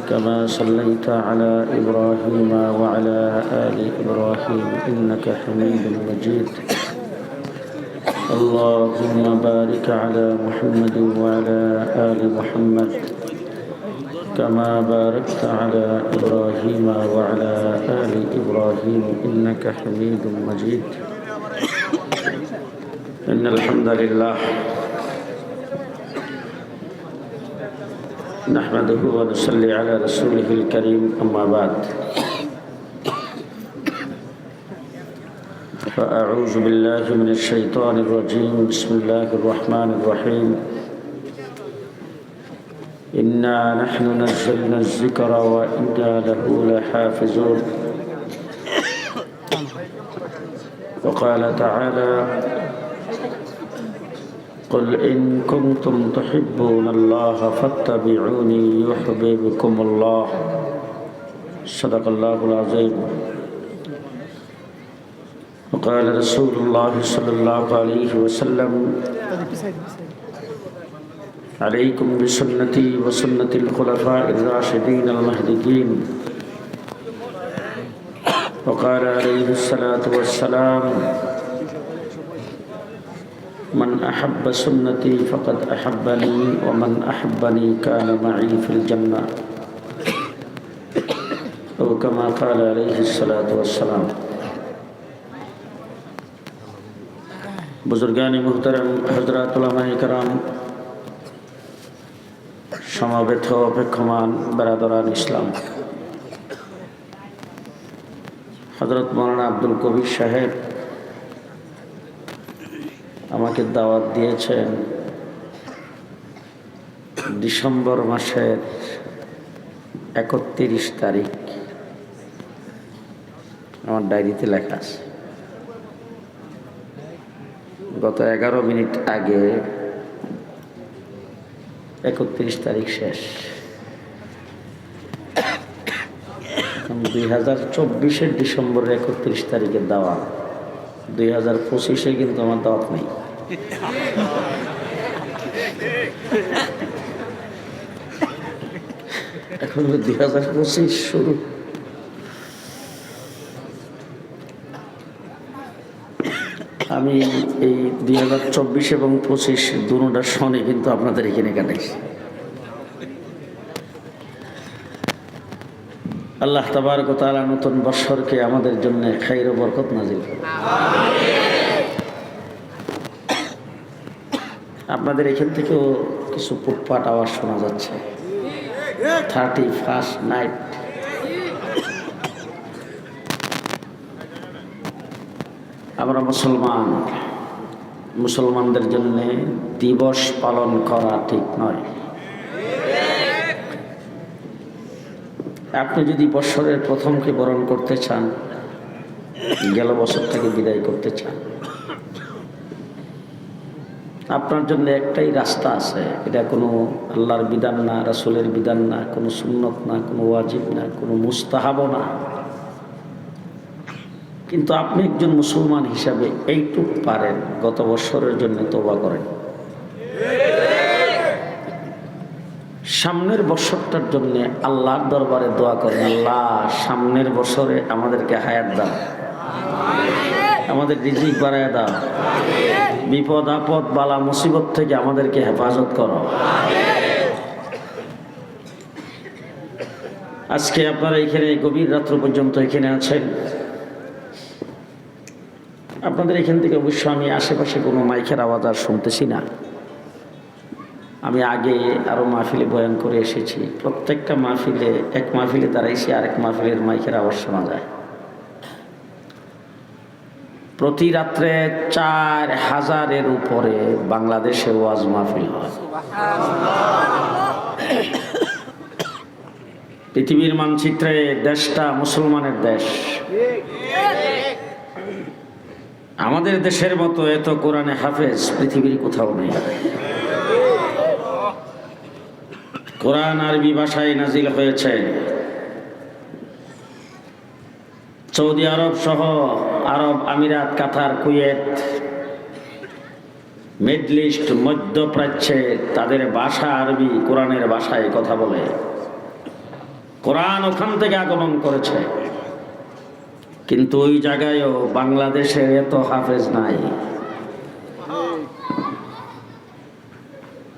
كما صليت على إبراهيم وعلى آل إبراهيم إنك حميد مجيد اللهم بارك على محمد وعلى آل محمد كما باركت على إبراهيم وعلى آل إبراهيم إنك حميد مجيد إن الحمد لله نحمده ونصلي على رسوله الكريم أما بعد فأعوذ بالله من الشيطان الرجيم بسم الله الرحمن الرحيم إنا نحن نزلنا الذكر وإنا له لحافظون وقال تعالى قل إن كنتم تحبون الله فاتبعوني يحببكم الله صدق الله العظيم وقال رسول الله صلى الله عليه وسلم عليكم بسنتي وسنة الخلفاء الراشدين المهديين وقال عليه الصلاة والسلام من أحب سنتي فقد أحبني ومن أحبني كان معي في الجنة أو كما قال عليه الصلاة والسلام बुजुर्गान मुहतरम हजरात उलमाए कराम समावेत अपेक्षमान बरादरान इस्लाम हजरत मौलाना আব্দুল কবির সাহেব আমাকে দাওয়াত দিয়েছেন ডিসেম্বর মাসের ৩১ তারিখ আমার ডায়েরিতে লেখা আছে গত 11 মিনিট আগে ৩১ তারিখ শেষ 2024-এর ডিসেম্বরের ৩১ তারিখের দাওয়াত 2025-এ কিন্তু আমার দাওয়াত নেই এখন 2025 শুরু আমি এই 2024 এবং 25 দুটোটার সনে কিন্তু আপনাদের এখানে কাটাইছি আল্লাহ তাবারক ওয়া তাআলা নতুন বছরকে আমাদের জন্য খাইর ও বরকত নাজিল করুন আপনাদের এখান থেকেও কিছু পুটপাট আওয়াজ শোনা যাচ্ছে 31st নাইট আমরা মুসলমানদের জন্য দিবস পালন করা ঠিক নয় আপনি যদি বছরের প্রথমকে বরণ করতে চান গেল বছরটাকে বিদায় করতে চান আপনার জন্য একটাই রাস্তা আছে এটা কোনো আল্লাহর বিধান না রাসূলের বিধান না কোনো সুন্নত না কোনো ওয়াজিব না কোনো মুস্তাহাব না কিন্তু আপনি একজন মুসলমান হিসাবে এইটুক পারেন গত বছরের জন্য তওবা করেন সামনের বছরটার জন্য আল্লাহর দরবারে দোয়া করেন আল্লাহ সামনের বছরে আমাদেরকে হায়াত দাও আমাদের রিজিক বাড়ায় দাও বিপদ আপদ বালা মুসিবত থেকে আমাদেরকে হেফাজত করো আজকে আপনারা এখানে গভীর রাত্র পর্যন্ত এখানে আছেন আপনাদের এখান থেকে অবশ্য আমি আশেপাশে কোনো মাইকের আওয়াজ আর শুনতেছি না আমি আগে আরো মাহফিলে বয়ান করে এসেছি প্রত্যেকটা মাহফিলে এক মাহফিলে দাঁড়াইছি আরেক মাহফিলের মাইকের আওয়াজ শোনা যায় প্রতি রাত্রে 4000-এর উপরে বাংলাদেশে ওয়াজ মাহফিল হয় পৃথিবীর মানচিত্রে দেশটা মুসলমানের দেশ আমাদের দেশের মতো এত কোরআনে হাফেজ পৃথিবীর কোথাও নেই কোরআন আরবি ভাষায় নাজিল হয়েছে সৌদি আরব সহ আরব আমিরাত কাতার কুয়েত মিডল ইস্ট, মধ্যপ্রাচ্যে তাদের ভাষা আরবি, কোরআনের ভাষায় কথা বলে। কোরআন ওখান থেকে আগমন করেছে, কিন্তু ওই জায়গায়ও বাংলাদেশের এত হাফেজ নাই।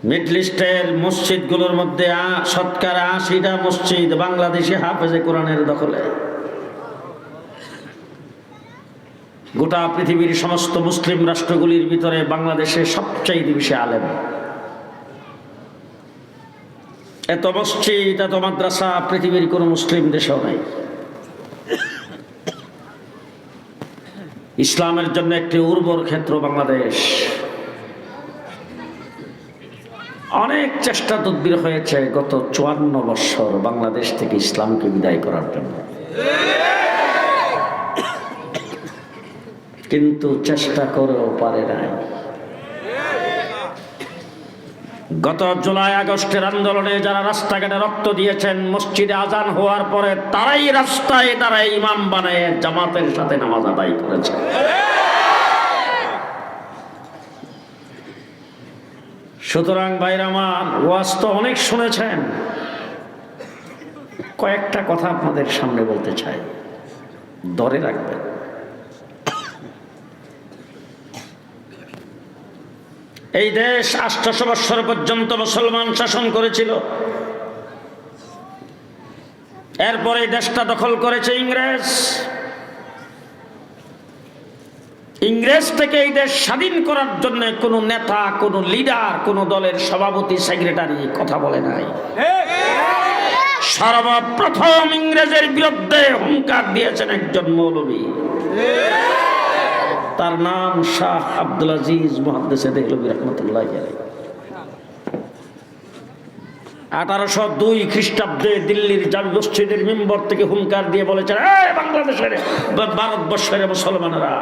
মিডল ইস্টের মসজিদগুলোর মধ্যে শতকরা ৮০টা মসজিদ বাংলাদেশি হাফেজে কোরআনের দখলে। গোটা পৃথিবীর সমস্ত মুসলিম রাষ্ট্রগুলির ভিতরে বাংলাদেশে সবচেয়ে বেশি আলেম। এত মসজিদ, এত মাদ্রাসা পৃথিবীর কোন মুসলিম দেশেও নাই। ইসলামের জন্য একটি উর্বর ক্ষেত্র বাংলাদেশ। অনেক চেষ্টা তদবির হয়েছে গত ৫৪ বৎসর বাংলাদেশ থেকে ইসলামকে বিদায় করার জন্য, কিন্তু চেষ্টা করেও পারে নাই। গত জুলাই আগস্টের আন্দোলনে যারা রাস্তাঘাটে রক্ত দিয়েছেন, মসজিদে আজান হওয়ার পরে তারাই রাস্তায় দাঁড়ায় ইমাম বানায় জামাতের সাথে নামাজ আদায় করেছে। সুতরাং ভাইরা আমার, ওয়াজ তো অনেক শুনেছেন, কয়েকটা কথা আপনাদের সামনে বলতে চাই, ধরে রাখবেন। এই দেশ ৮০০ বৎসর পর্যন্ত মুসলমান শাসন করেছিল। এরপরে এই দেশটা দখল করেছে ইংরেজ। ইংরেজ থেকে এই দেশ স্বাধীন করার জন্য কোনো নেতা, কোনো লিডার, কোনো দলের সভাপতি, সেক্রেটারি কথা বলে নাই। সর্বপ্রথম ইংরেজের বিরুদ্ধে হুঙ্কার দিয়েছেন একজন মৌলবী, তার নাম শাহ আব্দুল আজিজ মুহাদ্দিসে দেহলভী রাহমাতুল্লাহি আলাইহি। ১৮০২ খ্রিস্টাব্দে দিল্লির জামে মসজিদের মিম্বর থেকে হুঙ্কার দিয়ে বলেছেন, বাংলাদেশের, ভারতবর্ষের মুসলমানেরা,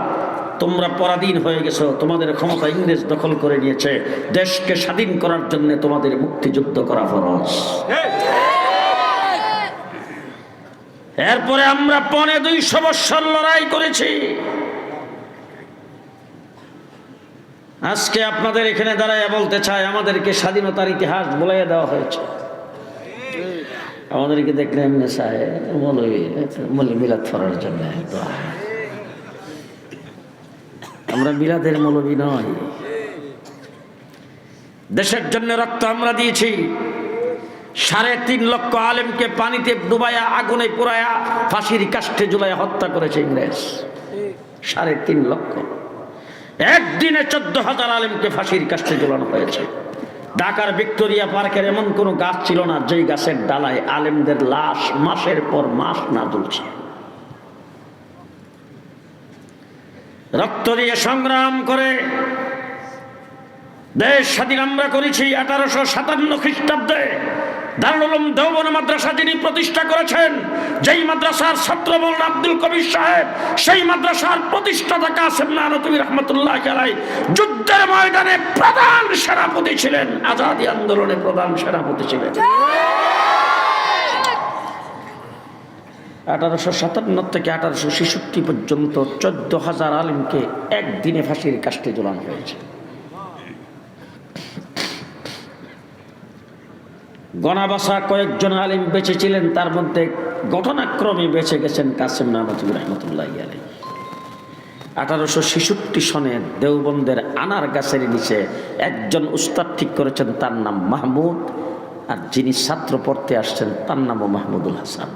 তোমরা পরাধীন হয়ে গেছো, তোমাদের ক্ষমতা ইংরেজ দখল করে নিয়েছে, দেশকে স্বাধীন করার জন্য তোমাদের মুক্তিযুদ্ধ করা ফরজ। এরপরে আমরা ২৫০ বৎসর লড়াই করেছি। আজকে আপনাদের এখানে দাঁড়ায় বলতে চাই, আমাদেরকে স্বাধীনতার ইতিহাস বলাইয়া দেওয়া হয়েছে। আমাদেরকে দেখলে এমনি চায় মৌলবী মিলাদ পড়ার জন্য। আমরা মিলাদের মৌলবী নয়। দেশের জন্য রক্ত আমরা দিয়েছি। ৩.৫ লক্ষ আলেমকে পানিতে ডুবাইয়া, আগুনে পোড়ায়া, ফাঁসির কাষ্ঠে ঝুলাইয়া হত্যা করেছে ইংরেজ। ৩.৫ লক্ষ। একদিনে ১৪,০০০ আলেমকে ফাঁসির কাষ্ঠে ঝুলানো হয়েছে। ঢাকার ভিক্টোরিয়া পার্কের এমন কোন গাছ ছিল না যেই গাছের ডালায় আলেমদের লাশ মাসের পর মাস না ঝুলছে। রক্ত দিয়ে সংগ্রাম করে দেশ স্বাধীন আমরা করেছি। ১৮৫৭ খ্রিস্টাব্দে দারুল উলুম দেওবন্দ মাদ্রাসা যিনি প্রতিষ্ঠা করেছেন, যেই মাদ্রাসার ছাত্র মৌলানা আব্দুল কবির সাহেব, সেই মাদ্রাসার প্রতিষ্ঠাতা কাসেম নানতুবি রাহমাতুল্লাহি আলাইহি যুদ্ধের ময়দানে প্রধান সেনাপতি ছিলেন, আজাদী আন্দোলনে প্রধান সেনাপতি ছিলেন। ১৮৫৭ থেকে ১৮৬৬ পর্যন্ত ১৪,০০০ আলেমকে একদিনে ফাঁসির কাষ্ঠে ঝুলানো হয়েছে। গণাবাসা কয়েকজন আলিম বেঁচে ছিলেন, তার মধ্যে ঘটনাক্রমে বেঁচে গেছেন কাসেম নানতুবি রাহমাতুল্লাহি আলাইহি। ১৮৬৬ সনে দেওবন্দের আনার গাছের নিচে একজন উস্তাদ ঠিক করেছেন, তার নাম মাহমুদ, আর যিনি ছাত্র পড়তে আসছেন তার নামও মাহমুদুল হাসান।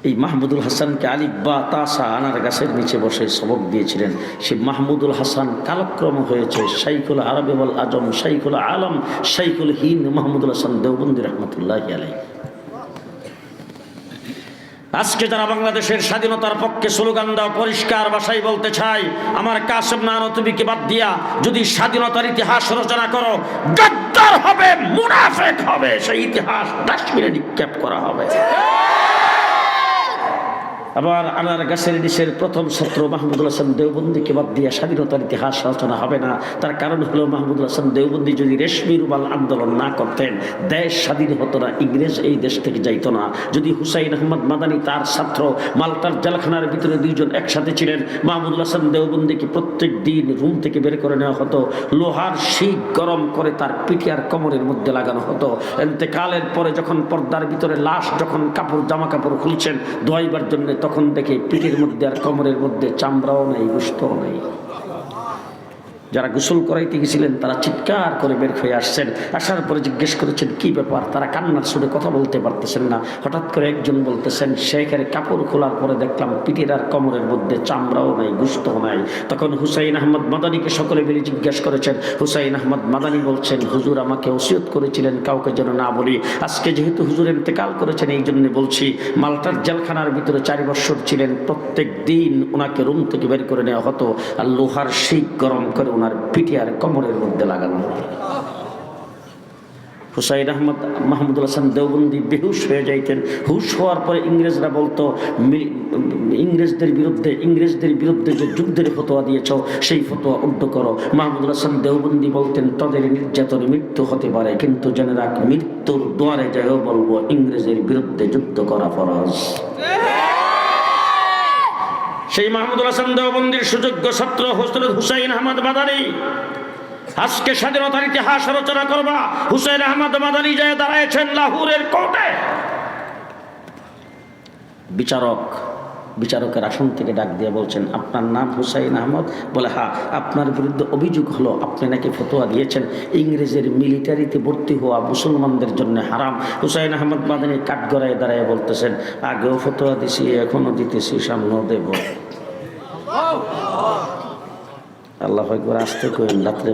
এই মাহমুদুল হাসানকে আলিফ বা তাসা আনার গাছের নিচে বসে সবক দিয়েছিলেন। সে মাহমুদুল হাসান কালক্রম হয়েছে শাইখুল আরবি ওয়াল আজম, শাইখুল আলম, শাইখুল হিন্দ মাহমুদুল হাসান দেওবন্দি রাহমাতুল্লাহি আলাইহি। আজকে যারা বাংলাদেশের স্বাধীনতার পক্ষে স্লোগান দাও, পরিষ্কার ভাষায় বলতে চাই, আমার কাসেম নানতুবিকে বাদ দিয়া যদি স্বাধীনতার ইতিহাস রচনা করো, গাদ্দার হবে, মুনাফিক হবে, সেই ইতিহাস ডাস্টবিনে নিক্ষেপ করা হবে। আবার আনার গাছের নিচের প্রথম ছাত্র মাহমুদুল হাসান দেওবন্দিকে বাদ দিয়ে স্বাধীনতার ইতিহাস আলোচনা হবে না। তার কারণ হলো মাহমুদুল হাসান দেওবন্দি যদি রেশমি রুমাল আন্দোলন না করতেন, দেশ স্বাধীন হতো না, ইংরেজ এই দেশ থেকে যাইতো না। যদি হুসাইন আহমদ মাদানী তার ছাত্র মাল্টার জেলখানার ভিতরে দুইজন একসাথে ছিলেন, মাহমুদুল হাসান দেওবন্দিকে প্রত্যেক দিন রুম থেকে বের করে নেওয়া হতো, লোহার শিক গরম করে তার পিঠে আর কোমরের মধ্যে লাগানো হতো। ইন্তেকালের পরে যখন পর্দার ভিতরে লাশ যখন কাপড় জামা কাপড় খুলছেন ধোয়াইবার জন্য, তখন দেখে পিঠের মধ্যে আর কোমরের মধ্যে চামড়াও নাই, গোশতও নাই। যারা গোসল করাইতে গেছিলেন তারা চিৎকার করে বের হয়ে আসছেন। আসার পরে জিজ্ঞেস করেছেন কি ব্যাপার, তারা কান্নার সুরে কথা বলতে পারতেছেন না। হঠাৎ করে একজন বলতেছেন, শেখের কাপড় খোলার পরে দেখলাম পিঠের আর কোমরের মধ্যে চামড়াও নাই, গোশতও নাই। তখন হুসাইন আহমদ মাদানীকে সকলে মিলে জিজ্ঞেস করেছেন। হুসাইন আহমদ মাদানী বলছেন, হুজুর আমাকে ওসিয়ত করেছিলেন কাউকে যেন না বলি। আজকে যেহেতু হুজুর ইন্তেকাল করেছেন এই জন্য বলছি। মাল্টার জেলখানার ভিতরে 4 বছর ছিলেন, প্রত্যেক দিন ওনাকে রুম থেকে বের করে নেওয়া হতো আর লোহার শিক গরম করে ওনার পিঠে আর কোমরের মধ্যে লাগানো হতো। হুসাইন আহমদ মাহমুদুল হাসান দেওবন্দি বেহুশ হয়ে যাইতেন। হুশ হওয়ার পরে ইংরেজরা বলতো, ইংরেজদের বিরুদ্ধে যে যুদ্ধের ফতোয়া দিয়েছ সেই ফতোয়া উদ্ধ করো। মাহমুদুল হাসান দেওবন্দি বলতেন, তাদের নির্যাতনে মৃত্যু হতে পারে, কিন্তু জেনে রাখ মৃত্যুর দুয়ারে যাইও বলবো ইংরেজের বিরুদ্ধে যুদ্ধ করা ফরজ। সেই মাহমুদুল হাসান দেওবন্দির সুযোগ্য ছাত্র হযরত হুসাইন আহমদ মাদানী। আজকে স্বাধীনতার ইতিহাস আলোচনা করবা। হুসাইন আহমদ মাদানী যায় দাঁড়াইছেন লাহোরের কোর্টে। বিচারকের আসন থেকে ডাক দিয়ে বলছেন, আপনার নাম হুসাইন আহমদ? বলে হ্যাঁ। আপনার বিরুদ্ধে অভিযোগ হলো আপনি নাকি ফতোয়া দিয়েছেন ইংরেজের মিলিটারিতে ভর্তি হওয়া মুসলমানদের জন্য হারাম। হুসাইন আহমদ মাদানী কাঠগড়ায় দাঁড়ায় বলতেছেন, আগেও ফতোয়া দিছি, এখনো দিতেছি, সামনেও দেব। আল্লাহ একবার আসতে করেন রাত্রে।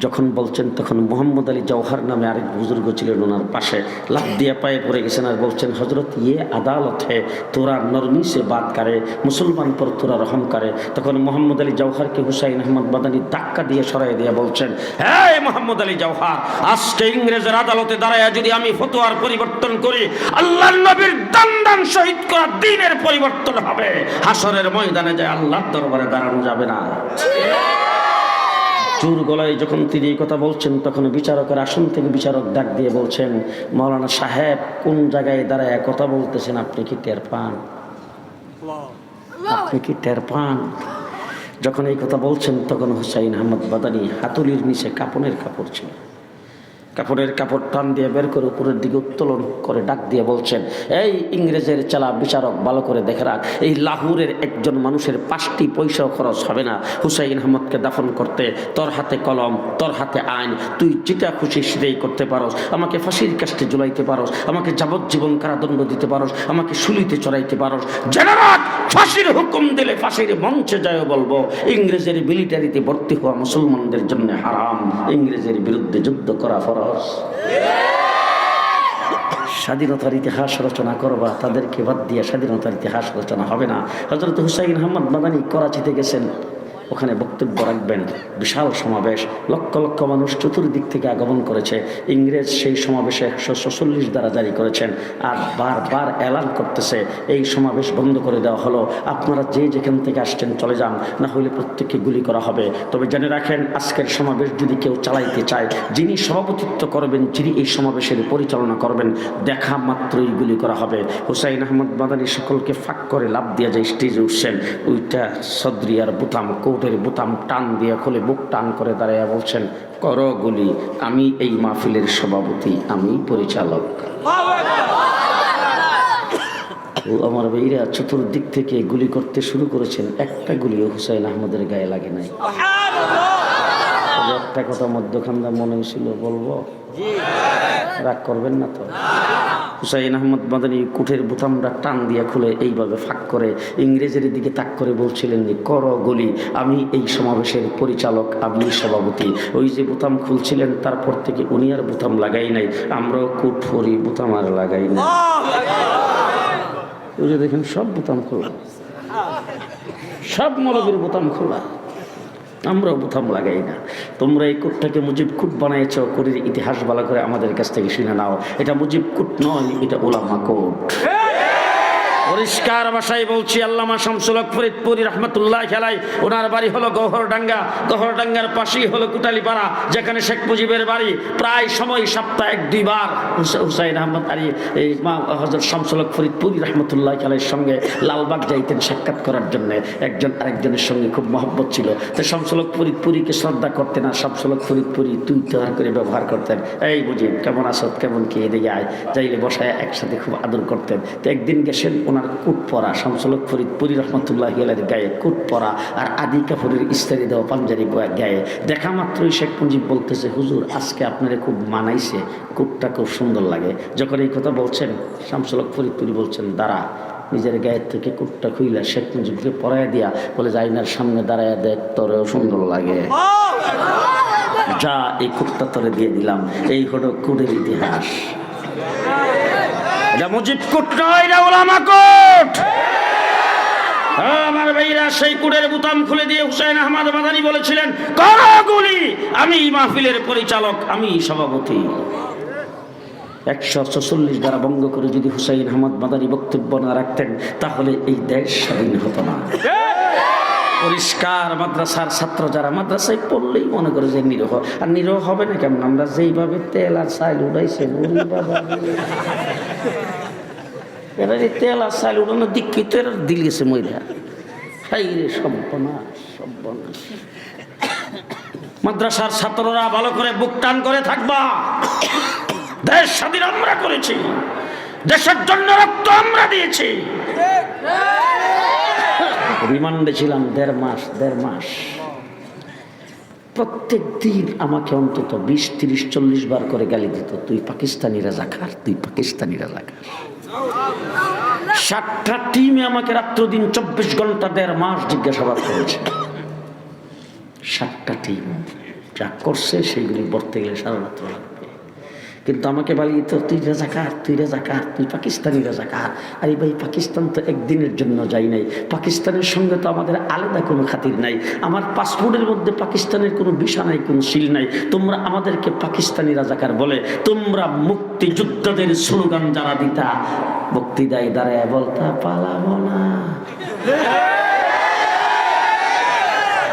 যখন বলছেন তখন মোহাম্মদ আলী জওহার নামে আরেক বুজুর্গ ছিলেন, ওনার পাশে লাফ দিয়ে পায়ে পড়ে গেছেন আর বলছেন, হজরত ইয়ে আদালত হে, তোরা নরমি সে বাত করে, মুসলমান পর তোরা রহম করে। তখন মোহাম্মদ আলী জওহারকে হুসাইন আহমদ মাদানী ধাক্কা দিয়ে সরাই দিয়ে বলছেন, হ্যাঁ মোহাম্মদ আলী জওহার, আজকে ইংরেজের আদালতে দাঁড়ায় যদি আমি ফতোয়ার পরিবর্তন করি, আল্লাহর নবীর দান শহীদ করা দ্বীনের পরিবর্তন হবে। হাসরের ময়দানে যায় আল্লাহর দরবারে দাঁড়ানো যাবে না। চুর গলায় যখন তিনি এই কথা বলছেন, তখন বিচারকের আসন থেকে বিচারক ডাক দিয়ে বলছেন, মাওলানা সাহেব কোন জায়গায় দাঁড়ায় কথা বলতেছেন, আপনি কি টের পান? আপনি কি টের পান? যখন এই কথা বলছেন তখন হুসাইন আহমদ মাদানী হাতুলির নিচে কাপড়ের কাপড় ছিল, কাপড়ের কাপড় টান দিয়ে বের করে উপরের দিকে উত্তোলন করে ডাক দিয়ে বলছেন, এই ইংরেজের চালা বিচারক, ভালো করে দেখে রাখ, এই লাহোরের একজন মানুষের 5টি পয়সাও খরচ হবে না হুসাইন আহমদকে দাফন করতে। তোর হাতে কলম, তোর হাতে আইন, তুই যেটা খুশি সেটাই করতে পারস। আমাকে ফাঁসির কাস্টে ঝুলাইতে পারস, আমাকে যাবজ্জীবন কারাদণ্ড দিতে পারস, আমাকে শুলিতে চড়াইতে পারস। জেনে রাখ, ফাঁসির হুকুম দিলে ফাঁসির মঞ্চে যায় বলবো ইংরেজের মিলিটারিতে ভর্তি হওয়া মুসলমানদের জন্য হারাম, ইংরেজের বিরুদ্ধে যুদ্ধ করা ফরজ। স্বাধীনতার ইতিহাস রচনা করবা, তাদেরকে বাদ দিয়ে স্বাধীনতার ইতিহাস রচনা হবে না। হযরত হুসাইন আহমদ মাদানী করাচিতে গেছেন, ওখানে বক্তব্য রাখবেন। বিশাল সমাবেশ, লক্ষ লক্ষ মানুষ চতুর্দিক থেকে আগমন করেছে। ইংরেজ সেই সমাবেশে 146 ধারা জারি করেছেন আর বারবার এলান করতেছে, এই সমাবেশ বন্ধ করে দেওয়া হলো, আপনারা যে যেখান থেকে আসছেন চলে যান, না হলে প্রত্যেককে গুলি করা হবে। তবে জেনে রাখেন, আজকের সমাবেশ যদি কেউ চালাইতে চায়, যিনি সভাপতিত্ব করবেন, যিনি এই সমাবেশের পরিচালনা করবেন, দেখা মাত্রই গুলি করা হবে। হুসাইন আহমদ মাদানী সকলকে ফাঁক করে লাফ দিয়ে যায় স্টেজে উঠছেন। ওইটা সদরিয়ার বুতাম, কোটের বুতাম টান দিয়ে খুলে বুক টান করে দাঁড়াইয়া বলছেন, করো গুলি, আমি এই মাহফিলের সভাপতি, আমি পরিচালক। আমার ভাইরা চতুর্দিক থেকে গুলি করতে শুরু করেছেন, একটা গুলিও হুসাইন আহমদের গায়ে লাগে নাই। একটা কথা মধ্যখানটা মনে হয়েছিল, বলবো? রাগ করবেন না তো? হুসাইন আহমদ মাদানী কুঠের বোতামটা টান দিয়া খুলে এইভাবে ফাঁক করে ইংরেজের দিকে তাক করে বলছিলেন, করো গুলি, আমি এই সমাবেশের পরিচালক, আমি সভাপতি। ওই যে বোতাম খুলছিলেন তারপর থেকে উনি আর বোতাম লাগাই নাই, আমরাও কুট ফরি, বোতাম আর লাগাই নাই। ওই যে দেখেন সব বোতাম খোলা, সব মৌলবীর বোতাম খোলা। আমরাও বোতাম লাগাই না। তোমরা এই কোটটাকে মুজিব কোট বানাইছ, কোটের ইতিহাস ভালো করে আমাদের কাছ থেকে শুনে নাও। এটা মুজিব কোট নয়, এটা উলামা কোট। পরিষ্কার ভাষায় বলছি, আল্লামা শামসুল হক ফরিদপুরি রহমতুল্লাহ আলাইহি, ওনার বাড়ি হলো গহরডাঙ্গা। গহরডাঙ্গার পাশেই হলো কুটালিপাড়া, যেখানে শেখ মুজিবের বাড়ি। প্রায় সময় সপ্তাহে 1-2 বার হুসাইন আহমদ আলী এই হযরত শামসুল হক ফরিদপুরি রহমতুল্লাহ আলাইহির সঙ্গে লালবাগ যাইতেন সাক্ষাৎ করার জন্য। একজন আরেকজনের সঙ্গে খুব মহব্বত ছিল। তো শামসুল হক ফরিদপুরিকে শ্রদ্ধা করতেন, আর শামসুল হক ফরিদপুরি তুই তোহার করে ব্যবহার করতেন। এই মুজিব কেমন আছো, কেমন কি, এদিকে আয়, যাইলে বসায় একসাথে খুব আদর করতেন। তো একদিন গেছেন, ওনার কোট পরা, শামসুল হক ফরিদপুরি রহমতুল্লাহ আলাইহির গায়ে কোট পরা আর আদি কাপুরের ইস্তারি দেওয়া পাঞ্জাবি গায়ে। দেখা মাত্রই শেখ মুজিব বলতেছে, হুজুর আজকে আপনারে খুব মানাইছে, কোটটা খুব সুন্দর লাগে। যখন এই কথা বলছেন, শামসুল হক ফরিদপুরি বলছেন, দাঁড়া, নিজের গায়ের থেকে কোটটা খুইলা শেখ মুজিবকে পরাইয়া দিয়া বলে, আয়নার সামনে দাঁড়ায় দেখ, তোরেও সুন্দর লাগে, যা এই কোটটা তোরে দিয়ে দিলাম। এই হলো কোটের ইতিহাস। এটা মুজিব কোট নয়, এটা উলামা কোট। আমার ভাইরা, সেই কোটের বোতাম খুলে দিয়ে হুসাইন আহমদ মাদানী বলেছিলেন, করো গুলি, আমি মাহফিলের পরিচালক, আমি সভাপতি। 146 দ্বারা ভঙ্গ করে যদি হুসাইন আহমদ মাদানী বক্তব্য না রাখতেন, তাহলে এই দেশ স্বাধীন হতো না। পরিষ্কার। মাদ্রাসার ছাত্র যারা মাদ্রাসায় পড়লেই মনে করে যে নিরহ, আর নিরহ হবে না কেমন? আমরা যেইভাবে তেল আর চাইল উড়াইছে, এরা তেল আর চাইল উড়ানোর দীক্ষিত এরা দিল গেছে মহিলা। মাদ্রাসার ছাত্ররা ভালো করে বুক টান করে থাকবা। দেশ স্বাধীন আমরা করেছি, দেশের জন্য রক্ত আমরা দিয়েছি। রিমান্ডে ছিলাম 1.5 মাস। প্রত্যেক দিন আমাকে অন্তত 20, 30, 40 বার করে গালি দিত, তুই পাকিস্তানি রাজাকার, তুই পাকিস্তানি রাজাকার। 7টা টিমে আমাকে রাত্র দিন 24 ঘন্টা 1.5 মাস জিজ্ঞাসাবাদ করেছে। 7টা টিম যা করছে সেইগুলি বলতে গেলে সারা রাত্র লাগবে। কিন্তু আমাকে বলি, তো তুই রাজাকার, তুই রাজাকার, তুই পাকিস্তানি রাজাকার। আরে ভাই, পাকিস্তান তো একদিনের জন্য যাই নাই, পাকিস্তানের সঙ্গে তো আমাদের আলাদা কোনো খাতির নাই। আমার পাসপোর্টের মধ্যে পাকিস্তানের কোনো ভিসা নাই, কোনো সিল নাই। তোমরা আমাদেরকে পাকিস্তানি রাজাকার বলে, তোমরা মুক্তিযোদ্ধাদের স্লোগান যারা দিতা, বক্তৃতায় দাঁড়ায় বলতা, পালাবো না।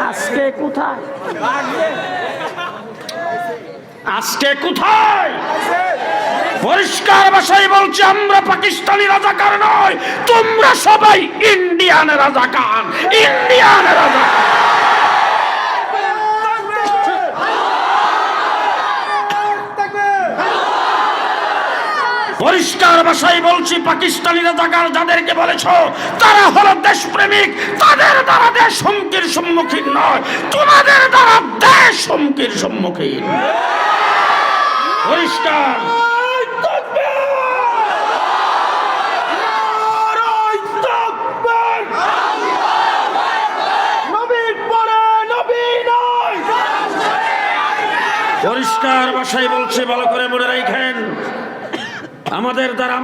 আজকে কোথায়? আজকে কোথায়? পরিষ্কার ভাষায় বলছি, আমরা পাকিস্তানি রাজাকার নয়, তোমরা সবাই ইন্ডিয়ান রাজাকার, ইন্ডিয়ান রাজাকার। পরিষ্কার ভাষায় বলছি, পাকিস্তানি রাজাকার যাদেরকে বলেছ, তারা হলো দেশপ্রেমিক। তাদের দ্বারা দেশ হুমকির সম্মুখীন নয়, তোমাদের দ্বারা দেশ হুমকির সম্মুখীন। পরিষ্কার। পরিষ্কার ভাষায় বলছে, ভালো করে মনে রাখেন, আমাদের দ্বারা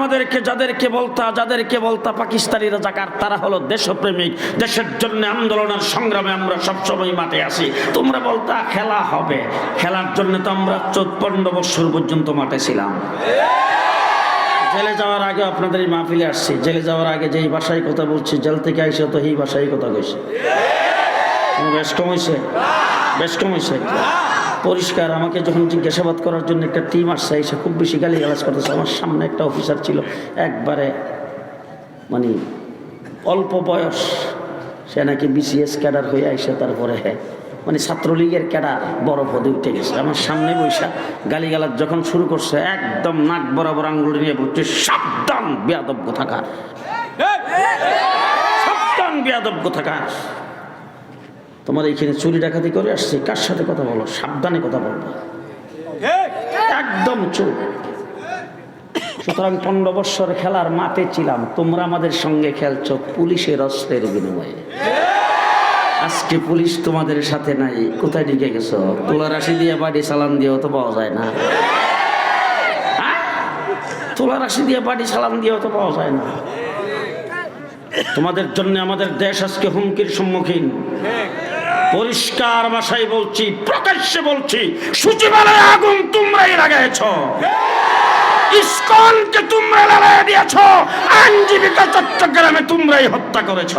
যাদেরকে বলতা পাকিস্তানি রাজাকার, তারা হলো দেশপ্রেমিক। দেশের জন্য আন্দোলনের সংগ্রামে আমরা সবসময় মাঠে আসি। তোমরা বলতা খেলা হবে, খেলার জন্য তো আমরা 14-15 বছর পর্যন্ত মাঠে ছিলাম। জেলে যাওয়ার আগে আপনাদের এই মাহফিলে আসছি, জেলে যাওয়ার আগে যেই ভাষায় কথা বলছি, জেল থেকে আইসে তো এই ভাষায় কথা কইছে। বেশ কম হয়েছে, বেশ কম হয়েছে। পরিষ্কার। আমাকে যখন জিজ্ঞাসাবাদ করার জন্য একটা টিম আসছে, এসে খুব বেশি গালিগালাজ করতেছে। আমার সামনে একটা অফিসার ছিল, একবারে মানে অল্প বয়স, সে নাকি BCS ক্যাডার হয়ে আইসে, তারপরে মানে ছাত্রলীগের ক্যাডার, বড় পদে উঠে গেছে। আমার সামনে বৈশা গালিগালাজ যখন শুরু করছে, একদম নাক বরাবর আঙ্গুল নিয়ে বলছে, সাবধান বেয়াদব কোথাকার, সাবধান বেয়াদব কোথাকার। তোমার এইখানে চুরি ডাকাতি করে আসছে, কার সাথে কথা বলো, সাবধানে কথা বলবো, একদম চুপ। সুতরাং 15 বছর খেলার মাঠে ছিলাম, তোমরা আমাদের সঙ্গে খেলছো পুলিশের অস্ত্রের বিনিময়ে। আজকে পুলিশ তোমাদের সাথে নাই, কোথায় ঢুকে গেছো? তোলা রাশি দিয়ে বাড়ি সালাম দিয়েও তো পাওয়া যায় না। তোলা রাশি দিয়ে বাড়ি সালাম দিয়েও তো পাওয়া যায় না। তোমাদের জন্য আমাদের দেশ আজকে হুমকির সম্মুখীন। পরিষ্কার ভাষায় বলছি, প্রকাশ্যে বলছি, সচিবালয়ে আগুন তোমরাই লাগাইছ, ইসকনকে তোমরা লাগাই দিয়েছ, আইনজীবীকে চট্টগ্রামে তোমরাই হত্যা করেছ।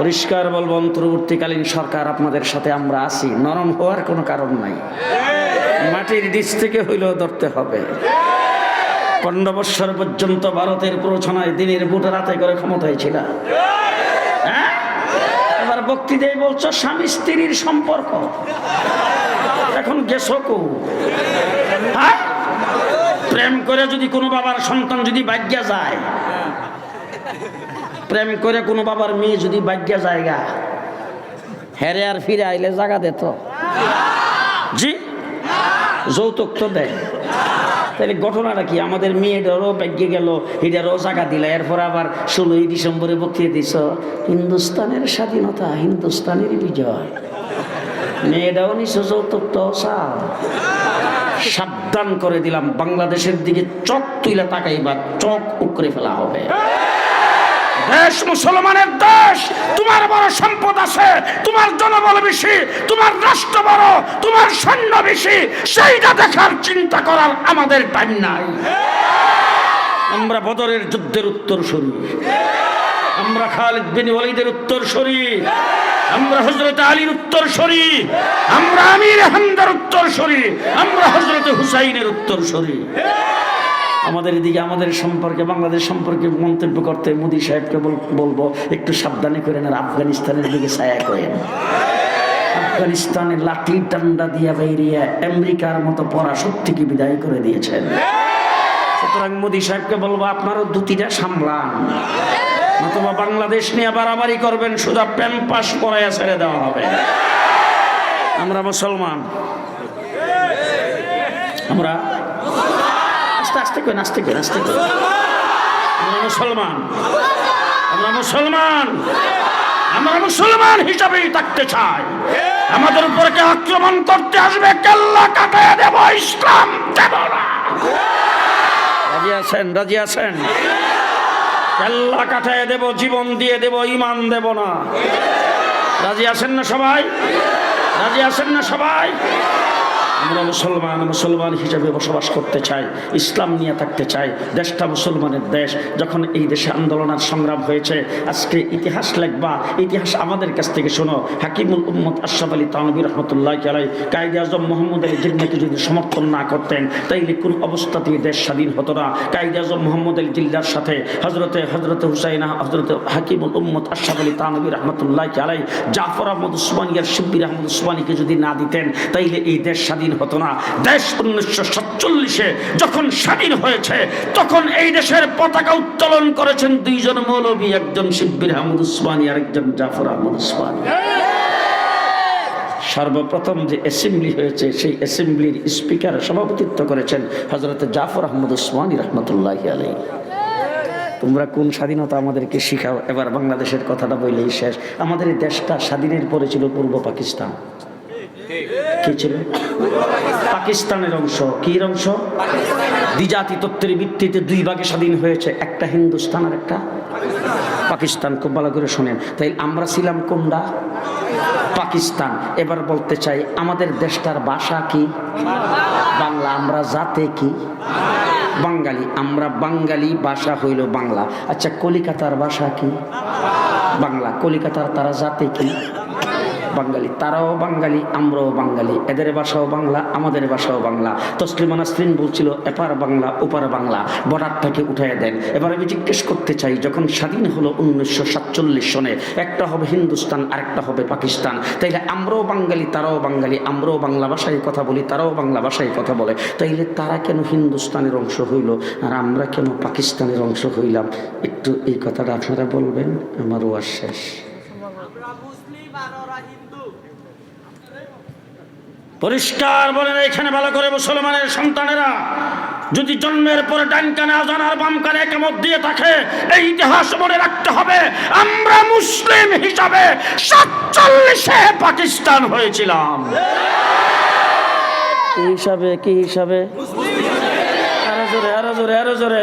পরিষ্কার বলবো, অন্তর্বর্তীকালীন সরকার আপনাদের সাথে আমরা আছি, নরম হওয়ার কোনো কারণ নাই। মাটির নিচ থেকে হইলেও ধরতে হবে। 15 বৎসর পর্যন্ত ভারতের প্ররোচনায় দিনের বুটে রাতে করে ক্ষমতায় ছিল। হ্যাঁ, এবার বক্তৃতায় বলছো স্বামী স্ত্রীর সম্পর্ক, এখন গেছো কো? হ্যাঁ, প্রেম করে যদি কোনো বাবার সন্তান যদি ভাগ্যা যায়, প্রেম করে কোনো বাবার মেয়ে যদি ভাগ্যা জায়গা হেরে আর ফিরে আইলে জায়গা দিত? জি, যৌতুক তো দেয়। তাহলে ঘটনাটা কি? আমাদের মেয়েটারও ভাগ্যে গেল, এটারও জায়গা দিল, এরপর আবার 16ই ডিসেম্বরে বক্তৃতা দিছ হিন্দুস্তানের স্বাধীনতা, হিন্দুস্তানের বিজয়। মেয়েটাও নিছ, যৌতুকটাও চাও। সাবধান করে দিলাম, বাংলাদেশের দিকে চোখ তুইলা তাকাইবা, চোখ উকরে ফেলা হবে। দেশ মুসলমানের দেশ, তোমার বড় সম্পদ আছে, তোমার জনবল বেশি, তোমার রাষ্ট্র বড়, তোমার সৈন্য বেশি, সেইটা দেখার চিন্তা করার আমাদের টাইম নাই। আমরা বদরের যুদ্ধের উত্তরসূরি, আমরা খালিদ বিন ওয়ালিদের উত্তরসূরি, আমরা হযরত আলীর উত্তরসূরি, আমরা আমির হামদার উত্তরসূরি, আমরা হযরত হুসাইনের উত্তরসূরি। আমাদের এদিকে আমাদের সম্পর্কে, বাংলাদেশ সম্পর্কে মন্তব্য করতে মোদী সাহেবকে বলবো একটু সাবধানে করেন, আর আফগানিস্তানের দিকে ছায়া করেন। আফগানিস্তানের লাঠি ডান্ডা দিয়া বেরিয়ে আমেরিকার মতো পরাশক্তিকে বিদায় করে দিয়েছেন। সুতরাং মোদী সাহেবকে বলবো আপনারও দুটিটা সামলান, নতুবা বাংলাদেশ নিয়ে বাড়াবাড়ি করবেন, সোজা প্যাম্পাস পরাইয়া ছেড়ে দেওয়া হবে। আমরা মুসলমান, আমরা আস্তে করে আস্তে করে আস্তে করে আমরা মুসলমান, আমরা মুসলমান, আমরা মুসলমান হিসাবেই থাকতে চাই। আমাদের উপরকে আক্রমণ করতে আসবে, কেল্লা কাটায় দেব, ইসলাম দেব না। রাজি আছেন? রাজি আছেন? কেল্লা কাটায় দেব, জীবন দিয়ে দেব, ঈমান দেব না। রাজি আছেন না সবাই? রাজি আছেন না সবাই? আমরা মুসলমান, মুসলমান হিসেবে বসবাস করতে চাই, ইসলাম নিয়ে থাকতে চাই। দেশটা মুসলমানের দেশ। যখন এই দেশে আন্দোলন আর সংগ্রাম হয়েছে, আজকে ইতিহাস লিখবা, ইতিহাস আমাদের কাছ থেকে শোনো। হাকিমুল উম্মত আশরাফ আলী থানভী রহমতুল্লাহি আলাইহি কায়েদে আজম মোহাম্মদ আলী জিন্নাহকে যদি সমর্থন না করতেন, তাইলে কোন অবস্থাতেই দেশ স্বাধীন হতো না। কায়েদে আজম মোহাম্মদ আলী জিন্নাহর সাথে হযরত হুসাইন, হযরত হাকিমুল উম্মত আশরাফ আলী থানভী রহমতুল্লাহি আলাইহি জাফর আহমদ উসমানী আর শিব্বির আহমদ উসমানীকে যদি না দিতেন, তাইলে এই দেশ স্বাধীন হতো না। দেশ 1947-এ যখন স্বাধীন হয়েছে, তখন এই দেশের পতাকা উত্তোলন করেছেন দুইজন মৌলবী, একজন শিব্বির আহমদ উসমানী আর একজন জাফর আহমদ উসমানী। সর্বপ্রথম যে অ্যাসেম্বলি হয়েছে, সেই অ্যাসেম্বলির স্পিকার সভাপতিত্ব করেছেন হযরত জাফর আহমদ উসমানী রহমতুল্লাহি আলাইহি। তোমরা কোন স্বাধীনতা আমাদেরকে শিখাও? এবার বাংলাদেশের কথাটা বললেই শেষ। আমাদের এই দেশটা স্বাধীনের পরে ছিল পূর্ব পাকিস্তান। কি ছিল? পাকিস্তানের অংশ। কি অংশ? দ্বিজাতি তত্ত্বের ভিত্তিতে দুই ভাগে স্বাধীন হয়েছে, একটা হিন্দুস্তান আর একটা পাকিস্তান। খুব ভালো করে শোনেন। তাই আমরা ছিলাম কোনটা? পাকিস্তান। এবার বলতে চাই, আমাদের দেশটার ভাষা কি? বাংলা। আমরা জাতে কি? বাঙালি। আমরা বাঙালি, ভাষা হইল বাংলা। আচ্ছা, কলিকাতার ভাষা কি? বাংলা। কলিকাতার তারা জাতে কি? বাঙালি। তারাও বাঙালি, আমরাও বাঙালি। এদের ভাষাও বাংলা, আমাদের ভাষাও বাংলা। তসলিমা নাসরিন বলছিল, এপার বাংলা ওপার বাংলা, বর্ডারটাকে উঠাইয়া দেন। এবার আমি জিজ্ঞেস করতে চাই, যখন স্বাধীন হলো 1947 সনে, একটা হবে হিন্দুস্তান, আরেকটা হবে পাকিস্তান। তাইলে আমরাও বাঙালি, তারাও বাঙালি। আমরাও বাংলা ভাষায় কথা বলি, তারাও বাংলা ভাষায় কথা বলে। তাইলে তারা কেন হিন্দুস্তানের অংশ হইল আর আমরা কেন পাকিস্তানের অংশ হইলাম? একটু এই কথাটা আপনারা বলবেন। আমার ওয়াজ শেষ। পরিষ্কার বলেন এখানে ভালো করে, মুসলমানের সন্তানেরা যদি জন্মের পরে ডান কানে আযান আর বাম কানে ইকামত দিয়ে থাকে, এই ইতিহাস মনে রাখতে হবে, আমরা মুসলিম হিসাবে 47-এ পাকিস্তান হয়েছিলাম। কি হিসাবে? কি হিসাবে? আরো জোরে, আরো জোরে, আরো জোরে।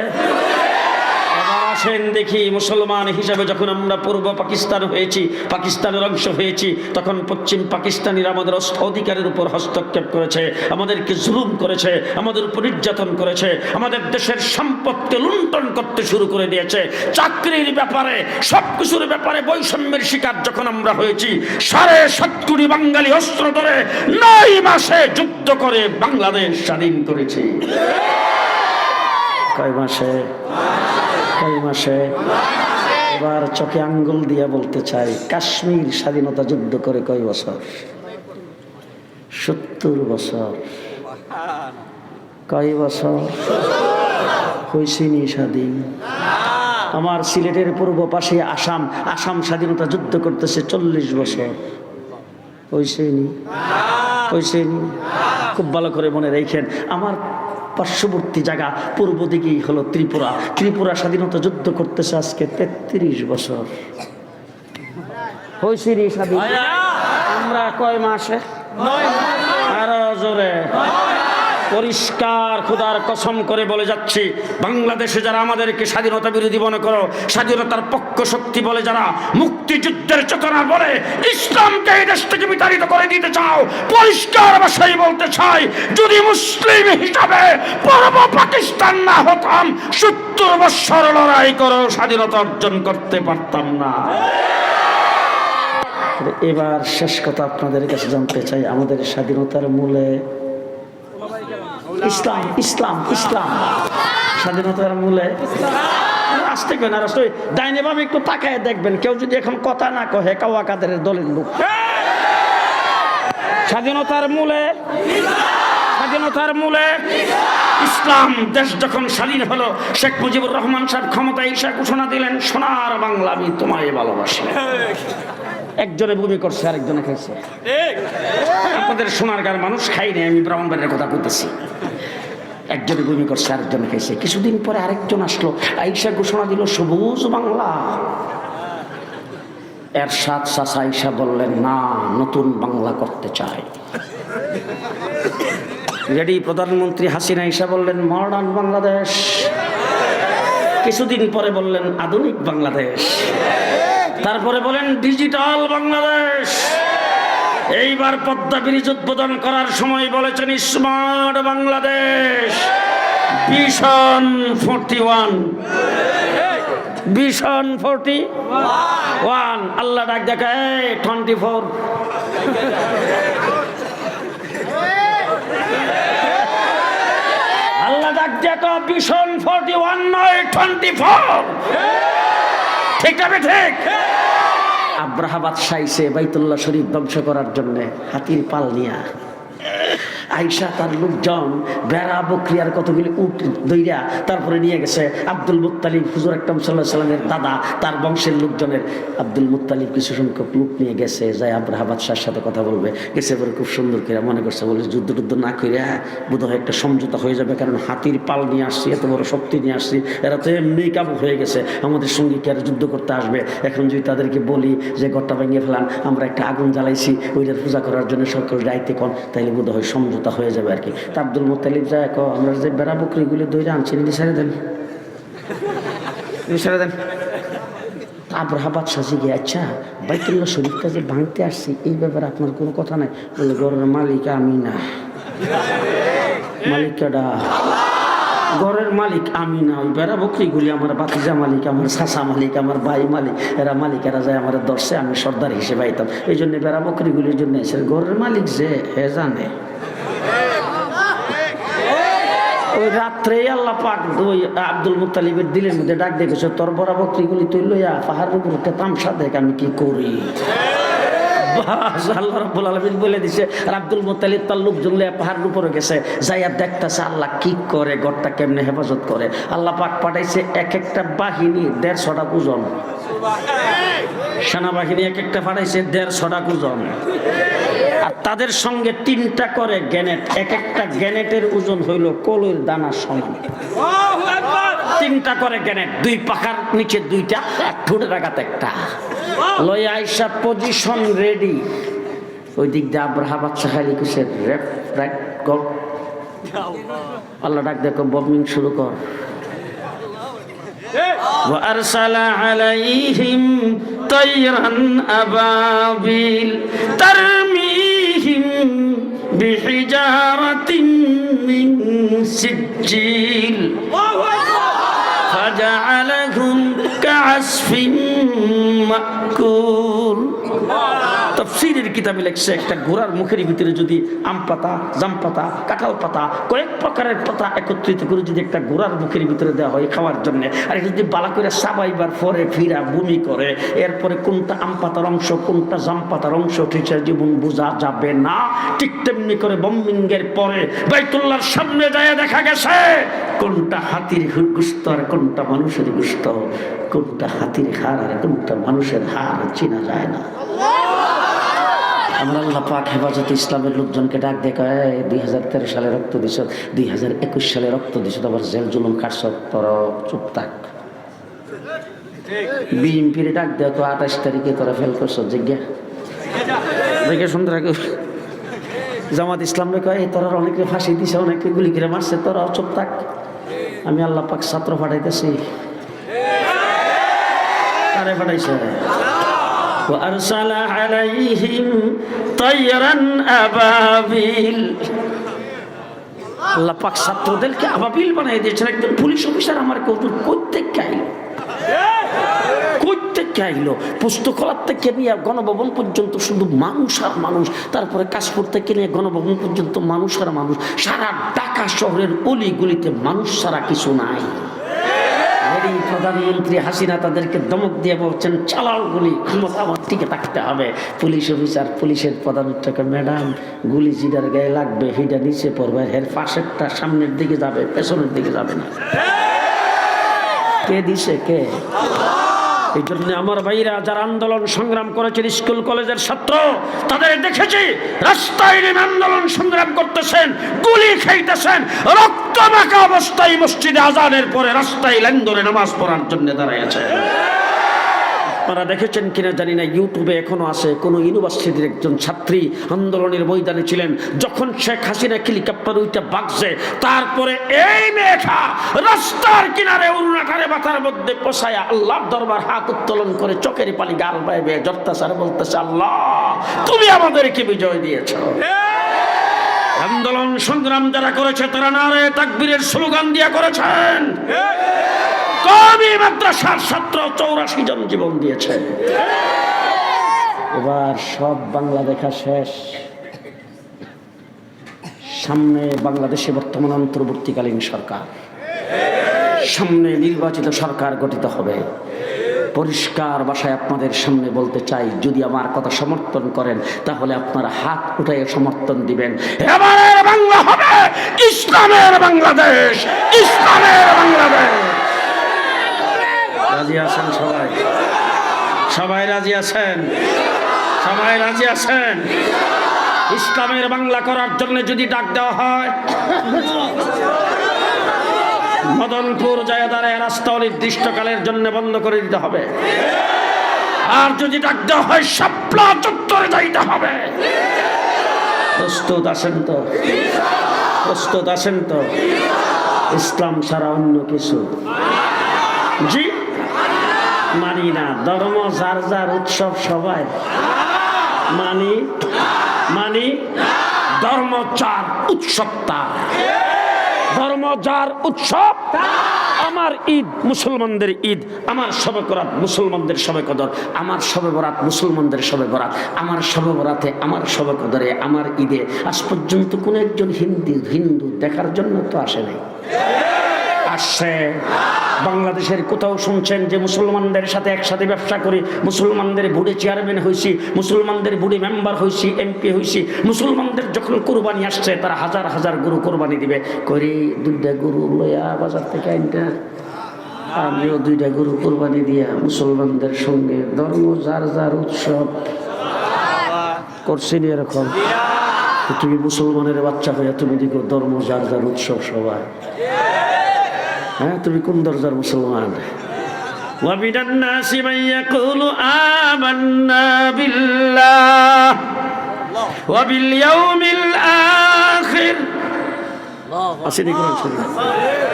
এবার আসেন দেখি মুসলমান হিসাবে যখন আমরা পূর্ব পাকিস্তান হয়েছি, পাকিস্তানের অংশ হয়েছি, তখন পশ্চিম পাকিস্তানিরা আমাদের অধিকারের উপর হস্তক্ষেপ করেছে, আমাদেরকে জুলুম করেছে, আমাদের উপর নির্যাতন করেছে, আমাদের দেশের সম্পদকে লুণ্ঠন করতে শুরু করে দিয়েছে। চাকরির ব্যাপারে, সবকিছুর ব্যাপারে বৈষম্যের শিকার যখন আমরা হয়েছি, 7.5 কোটি বাঙালি অস্ত্র ধরে 9 মাসে যুদ্ধ করে বাংলাদেশ স্বাধীন করেছি। কয় মাসে? কয় মাসে? এবার চোখে আঙ্গুল দিয়ে বলতে চাই, কাশ্মীর স্বাধীনতা যুদ্ধ করে কয় বছর? 70 বছর। কয় বছর হয়েছিনি স্বাধীন? আমার সিলেটের পূর্ব পাশে আসাম, আসাম স্বাধীনতা যুদ্ধ করতেছে 40 বছর। হয়েছেনি? হয়েছেনি? খুব ভালো করে মনে রেখেন, আমার পার্শ্ববর্তী জায়গা পূর্ব দিকেই হলো ত্রিপুরা, ত্রিপুরা স্বাধীনতা যুদ্ধ করতেছে আজকে 33 বছর। হয়েছিনি স্বাধীন? আমরা কয় মাসে? আরো জোরে। পরিষ্কার খোদার কসম করে বলে যাচ্ছি, বাংলাদেশে যারা আমাদেরকে স্বাধীনতা বিরোধী মনে করো, স্বাধীনতার পক্ষ শক্তি বলে যারা, মুক্তিযুদ্ধের চেতনা বলে ইসলামকে এই দেশ থেকে বিতাড়িত করে দিতে চাও, পরিষ্কার ভাষায় বলতে চাই, যদি মুসলিম হিসাবে পূর্ব পাকিস্তান না হতাম, 70 বছর লড়াই করে স্বাধীনতা অর্জন করতে পারতাম না। এবার শেষ কথা আপনাদের কাছে জানতে চাই, আমাদের স্বাধীনতার মূলে ইসলাম। ইসলাম, ইসলাম। স্বাধীনতার মূলে আসতে কেন আসলে ডাইনে ভাবে একটু তাকায় দেখবেন, কেউ যদি এখন কথা না কহে কাওয়া কাদের দলের লোক। স্বাধীনতার মূলে, স্বাধীনতার মূলে ইসলাম। দেশ যখন স্বাধীন হলো, শেখ মুজিবুর রহমান সাহেব ক্ষমতায় এসে ঘোষণা দিলেন, সোনার বাংলা আমি তোমায় ভালোবাসি। একজনে ভূমি করছে, আরেকজনে খাইছে। আপনাদের সোনারগাঁর মানুষ খাইনি, আমি ব্রাহ্মণবাড়ির কথা বলতেছি। একজনে ভূমি করছে, আরেকজনে খাইছে। কিছুদিন পরে আরেকজন আসলো, আইসা ঘোষণা দিল সবুজ বাংলা। এরশাদ চাচা আইসা বললেন, না, নতুন বাংলা করতে চাই। রেডি প্রধানমন্ত্রী হাসিনা আইসা বললেন মডার্ন বাংলাদেশ। কিছুদিন পরে বললেন আধুনিক বাংলাদেশ। তারপরে বলেন ডিজিটাল বাংলাদেশ। এইবার পদ্মা ব্রিজ উদ্বোধন করার সময় বলেছেন স্মার্ট বাংলাদেশ। Vision 41, vision 41। আল্লাহ ডাক দেখায় 24। আল্লাহ ডাক দেখো ভিশন 41 নয় 24। ঠিক আছে, ঠিক। আব্রাহা বাদশা আইছে বাইতুল্লাহ শরীফ ধ্বংস করার জন্য হাতির পাল নিয়া। আইসা তার লোকজন বেড়া বকরি আর কতগুলি উট দইরা তারপরে নিয়ে গেছে। আব্দুল মুত্তালিব হুজুর আকরাম সাল্লাল্লাহু আলাইহি সাল্লামের দাদা, তার বংশের লোকজনের আব্দুল মুত্তালিব কিছু সংখ্যক লোক নিয়ে গেছে, যাই আব্রাহা বাদশার সাথে কথা বলবে। গেছে পরে খুব সুন্দর করে মনে করছে, বলে যুদ্ধ টুদ্ধ না করে বোধহয় একটা সমঝোতা হয়ে যাবে, কারণ হাতির পাল নিয়ে আসছি, এত বড় শক্তি নিয়ে আসছি, এরা তো এমনি কাবু হয়ে গেছে, আমাদের সঙ্গে কি আর যুদ্ধ করতে আসবে? এখন যদি তাদেরকে বলি যে ঘরটা ভেঙে ফেলান, আমরা একটা আগুন জ্বালাইছি, ওইটার পূজা করার জন্য সকল দায়িত্বে কন, তাইলে বোধহয় সমঝোতা হয়ে যাবে আর কি। তা আব্দুল মুত্তালিব যায়, আমরা যে বেড়া বকরিগুলি দইরা আনছি ছেড়ে দেন, ছেড়ে দেন। আব্রাহা বাদশা জিগে, আচ্ছা বাইতুল্লাহ শরীফটা যে ভাঙতে আসছি এই ব্যাপারে আপনার কোনো কথা নাই? বলে ঘরের মালিক আমি না। মালিকটা ঘরের মালিক আমি না, ওই বেড়া বকরিগুলি আমার বাতিজা মালিক, আমার চাচা মালিক, আমার ভাই মালিক, এরা মালিক, এরা যায় আমার দর্শে, আমি সর্দার হিসেবে আইতাম, এই জন্য বেড়া বকরিগুলির জন্য এসে ঘরের মালিক যে হে জানে। ওই রাত্রে আল্লাহ পাক ওই আব্দুল মুত্তালিবের দিলের মধ্যে ডাক দেখেছে, তোর বড় বকরিগুলি তুই লইয়া পাহাড়ের উপর একটা তামসা দেখ আমি কি করি। আল্লাহ রাব্বুল আলামিন বলে দিছে, আর আব্দুল মুত্তালিব তার লোকজন লইয়া পাহাড়ের উপরে গেছে, যাইয়া দেখতেছে আল্লাহ কি করে, ঘরটা কেমনে হেফাজত করে। আল্লাহ পাক পাঠাইছে এক একটা বাহিনী 150টা ওজন, সেনাবাহিনী এক একটা পাঠাইছে 150টা ওজন, আর তাদের সঙ্গে 3টা করে গ্যানেট, এক একটা গ্যানেটের ওজন হইল কলইর দানার সমান। 3টা করে গ্যানেট, 2 পাখার নিচে 2টা, আর ঠোঁটের আঘাত একটা। লইয়া আইসা পজিশন রেডি। ওই দিক দিয়ে আব্রাহা বাদশা খালি কুছে রাইট গো। আল্লাহ ডাক দেখো বম্বিং শুরু কর। وأرسل عليهم طيرا أبابيل ترميهم بحجارة من سجيل فجعلهم كعصف مأكول। তাফসীরের কিতাবে লেখছে একটা ঘোড়ার মুখের ভিতরে যদি আম পাতা, জাম পাতা, কাঁঠাল পাতা, কয়েক প্রকারের পাতা একত্রিত করে যদি একটা ঘোড়ার মুখের ভিতরে দেওয়া হয় খাওয়ার জন্য, আর এটা যদি বালা করে সাবাইবার পরে ফিরা বমি করে, এরপরে কোনটা আম পাতার অংশ কোনটা জাম পাতার অংশ ঠিক জীবন বোঝা যাবে না। ঠিক তেমনি করে বম্বিংয়ের পরে বাইতুল্লাহর সামনে যায় দেখা গেছে কোনটা হাতির গোশত আর কোনটা মানুষের গোশত, কোনটা হাতির হাড় আর কোনটা মানুষের হাড় চেনা যায় না। আমার আল্লাহ পাক হেফাজতে ইসলামের লোকজনকে ডাক দেখায় 2013 সালে রক্ত দিছ, 2021 সালে রক্ত দিছ, আবার জেল জুলুম খাটছ, তোরা চুপ থাক। বিএনপির ডাক দেয় তো 28 তারিখে তোরা ফেল করছ জিজ্ঞা দেখে সুন্দর। জামাত ইসলামে কয় তোরা অনেকে ফাঁসি দিছে, অনেকে গুলি করে মারছে, তোরা চুপ থাক। আমি আল্লাহ পাক ছাত্র পাঠাইতেছি। কারে পাঠাইছে? وأرسل عليهم طيرا أبابيل। আল্লাহ পাক ছাত্রদেরকে আবাবিল বানিয়ে দিয়েছেন। একজন পুলিশ অফিসার আমার কইতে আইলো পুস্তকলার থেকে নিয়ে গণভবন পর্যন্ত শুধু মানুষ আর মানুষ, তারপরে কাশপুর থেকে নিয়ে গণভবন পর্যন্ত মানুষ আর মানুষ, সারা ঢাকা শহরের অলি গলিতে মানুষ ছাড়া কিছু নাই। প্রধানমন্ত্রী হাসিনা তাদেরকে ধমক দিয়ে বলছেন চালাও গুলি, ক্ষমতা আমার টিকে থাকতে হবে। পুলিশ অফিসার পুলিশের প্রধানটাকে ম্যাডাম গুলি জিডার গায়ে লাগবে হিডা নিচে পড়বে, এর পাশেরটা সামনের দিকে যাবে পেছনের দিকে যাবে না। কে দিছে? কে? এই জন্য আমার ভাইরা যারা আন্দোলন সংগ্রাম করেছেন, স্কুল কলেজের ছাত্র, তাদের দেখেছি রাস্তায় নেমে আন্দোলন সংগ্রাম করতেছেন, গুলি খাইতেছেন, রক্ত মাখা অবস্থায় মসজিদে আজানের পরে রাস্তায় লাইন ধরে নামাজ পড়ার জন্য দাঁড়িয়েছে। আপনারা দেখেছেন কিনা জানি না, ইউটিউবে এখনো আছে। কোন ইউনিভার্সিটির একজন ছাত্রী আন্দোলনের ময়দানে ছিলেন, যখন শেখ হাসিনা হেলিকপ্টার উইটা বাগছে, তারপরে এই মেয়েটা রাস্তার কিনারে উন্নাকারে মাথার মধ্যে পোষায়া আল্লাহর দরবার হাত উত্তোলন করে চোখের পানি গাল বাইবে জর্তাসার বলতেছে, আল্লাহ তুমি আমাদেরকে বিজয় দিয়েছো। আন্দোলন সংগ্রাম যারা করেছে তারা নারে তাকবীরের স্লোগান দিয়ে করেছেন। কওমি মাদ্রাসার ছাত্র 84 জন জীবন দিয়েছে। এবার সব বাংলা দেখা শেষ। সামনে বাংলাদেশে বর্তমান অন্তর্বর্তীকালীন সরকার, সামনে নির্বাচিত সরকার গঠিত হবে। পরিষ্কার ভাষায় আপনাদের সামনে বলতে চাই, যদি আমার কথা সমর্থন করেন তাহলে আপনারা হাত উঠায় সমর্থন দিবেন। এবারের বাংলা হবে ইসলামের বাংলাদেশ, ইসলামের বাংলাদেশ। রাজি আছেন সবাই? সবাই রাজি আছেন? সবাই রাজি আছেন? ইসলামের বাংলা করার জন্য যদি ডাক দেওয়া হয়, মদনপুর জায়দারে রাস্তা অনির্দিষ্টকালের জন্য বন্ধ করে দিতে হবে। আর যদি ডাক দেওয়া হয় শাপলা চত্বরে যাইতে হবে। প্রস্তুত আছেন তো? প্রস্তুত আছেন তো? ইসলাম ছাড়া অন্য কিছু জি মানি না। ধর্ম যার যার, উৎসব সবাই মানি ধর্ম যার, উৎসব তার। ধর্ম যার, উৎসব। আমার ঈদ মুসলমানদের ঈদ, আমার শবে বরাত মুসলমানদের শবে কদর, আমার শবে বরাত মুসলমানদের শবে বরাত, আমার শবে বরাতে আমার শবে কদরে আমার ঈদে আজ পর্যন্ত কোন একজন হিন্দু দেখার জন্য তো আসে নাই। আসছে বাংলাদেশের কোথাও শুনছেন যে মুসলমানদের সাথে একসাথে ব্যবসা করি, মুসলমানদের বুড়ে চেয়ারম্যান হয়েছি, মুসলমানদের বুড়ে মেম্বার হয়েছি, এমপি হয়েছি। মুসলমানদের যখন কোরবানি আসছে তারা হাজার হাজার গরু কোরবানি দিবে, করে 2টা গরু লইয়া বাজার থেকে আনটা আমিও 2টা গরু কোরবানি দিয়া মুসলমানদের সঙ্গে ধর্ম যার যার উৎসব করছেন। এরকম তুমি মুসলমানের বাচ্চা হইয়া তুমি দেখো ধর্ম যার যার উৎসব সবাই। হ্যাঁ, তুমি কোন দরজার মুসলমান? وَمِنَ النَّاسِ مَن يَقُولُ آمَنَّا بِاللَّهِ وَبِالْيَوْمِ الْآخِرِ আসেনি কোরআন শরীফ?